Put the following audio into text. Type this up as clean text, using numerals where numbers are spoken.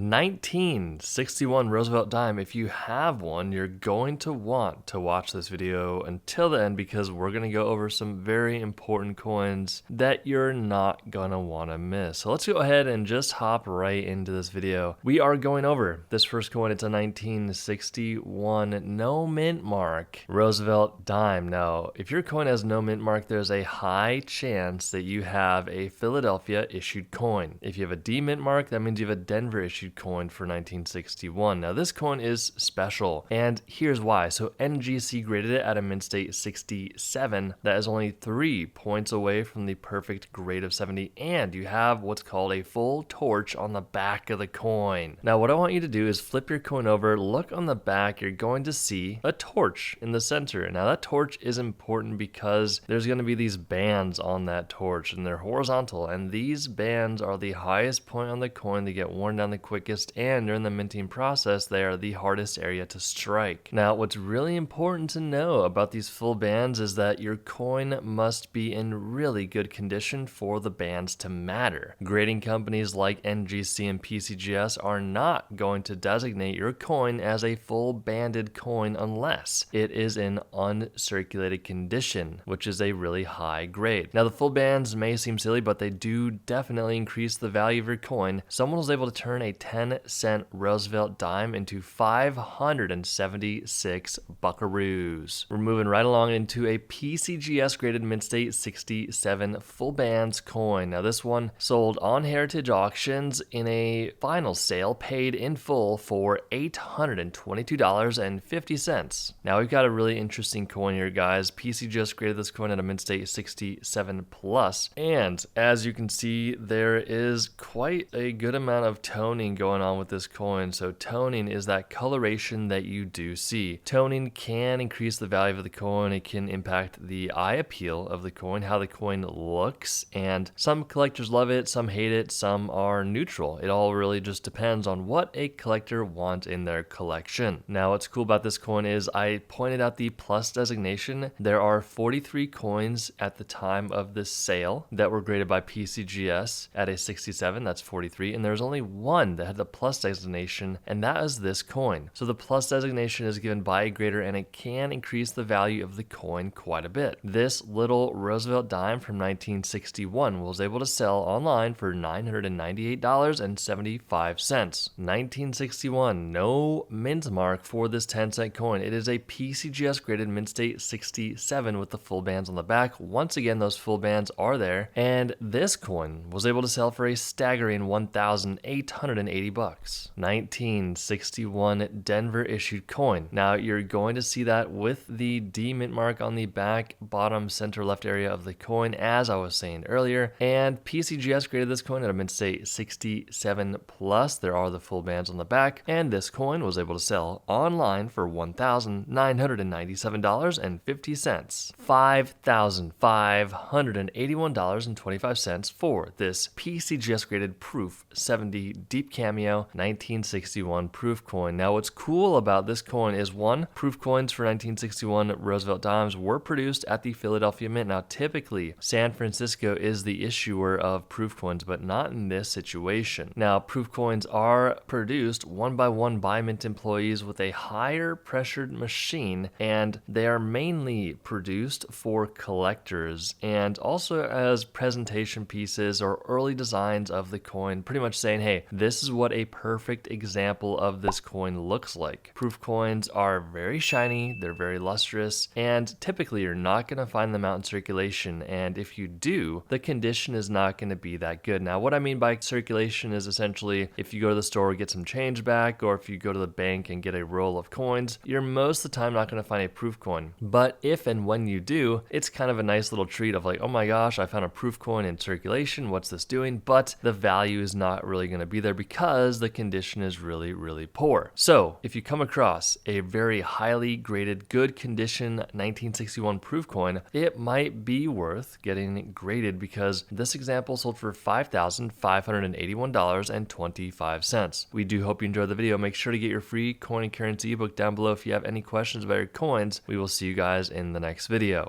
1961 Roosevelt dime. If you have one, you're going to want to watch this video until the end because we're going to go over some very important coins that you're not going to want to miss. So let's go ahead and just hop right into this video. We are going over this first coin. It's a 1961 no mint mark Roosevelt dime. Now, if your coin has no mint mark, there's a high chance that you have a Philadelphia issued coin. If you have a D mint mark, that means you have a Denver issued coin for 1961. Now, this coin is special, and here's why. So NGC graded it at a mint state 67. That is only 3 points away from the perfect grade of 70, and you have what's called a full torch on the back of the coin. Now, what I want you to do is flip your coin over, look on the back. You're going to see a torch in the center. Now, that torch is important because there's going to be these bands on that torch, and they're horizontal, and these bands are the highest point on the coin. They get worn down the quickest, and during the minting process, they are the hardest area to strike. Now, what's really important to know about these full bands is that your coin must be in really good condition for the bands to matter. Grading companies like NGC and PCGS are not going to designate your coin as a full banded coin unless it is in uncirculated condition, which is a really high grade. Now, the full bands may seem silly, but they do definitely increase the value of your coin. Someone was able to turn a 10-cent Roosevelt dime into 576 buckaroos. We're moving right along into a PCGS graded mint state 67 full bands coin. Now, this one sold on Heritage Auctions in a final sale, paid in full for $822.50. Now, we've got a really interesting coin here, guys. PCGS graded this coin at a mint state 67 plus, and as you can see, there is quite a good amount of toning going on with this coin. So toning is that coloration that you do see. Toning can increase the value of the coin. It can impact the eye appeal of the coin, how the coin looks, and some collectors love it, some hate it, some are neutral. It all really just depends on what a collector wants in their collection. Now, what's cool about this coin is I pointed out the plus designation. There are 43 coins at the time of this sale that were graded by PCGS at a 67. That's 43, and there's only one that had the plus designation, and that is this coin. So the plus designation is given by a grader, and it can increase the value of the coin quite a bit. This little Roosevelt dime from 1961 was able to sell online for $998.75. 1961, no mint mark for this 10-cent coin. It is a PCGS graded mint state 67 with the full bands on the back. Once again, those full bands are there, and this coin was able to sell for a staggering $1,880. 1961 Denver issued coin. Now, you're going to see that with the D mint mark on the back bottom center left area of the coin, as I was saying earlier, and PCGS graded this coin at a mint state 67 plus. There are the full bands on the back, and this coin was able to sell online for $1,997.50. $5,581.25 for this PCGS graded Proof 70 Deep Cameo 1961 Proof coin. Now, what's cool about this coin is, one, Proof coins for 1961 Roosevelt dimes were produced at the Philadelphia Mint. Now, typically, San Francisco is the issuer of Proof coins, but not in this situation. Now, Proof coins are produced one by one by Mint employees with a higher pressured machine, and they are mainly produced for collectors and also as presentation pieces or early designs of the coin, pretty much saying, hey, this is what a perfect example of this coin looks like. Proof coins are very shiny, they're very lustrous, and typically you're not going to find them out in circulation, and if you do, the condition is not going to be that good. Now, what I mean by circulation is essentially if you go to the store, get some change back, or if you go to the bank and get a roll of coins, you're most of the time not going to find a Proof coin. But if and when you do, it's kind of a nice little treat of like, oh my gosh, I found a Proof coin in circulation, what's this doing? But the value is not really going to be there because the condition is really, really poor. So if you come across a very highly graded, good condition 1961 Proof coin, it might be worth getting graded because this example sold for $5,581.25. We do hope you enjoyed the video. Make sure to get your free coin and currency ebook down below if you have any questions about your coins. We will see you guys in the next video.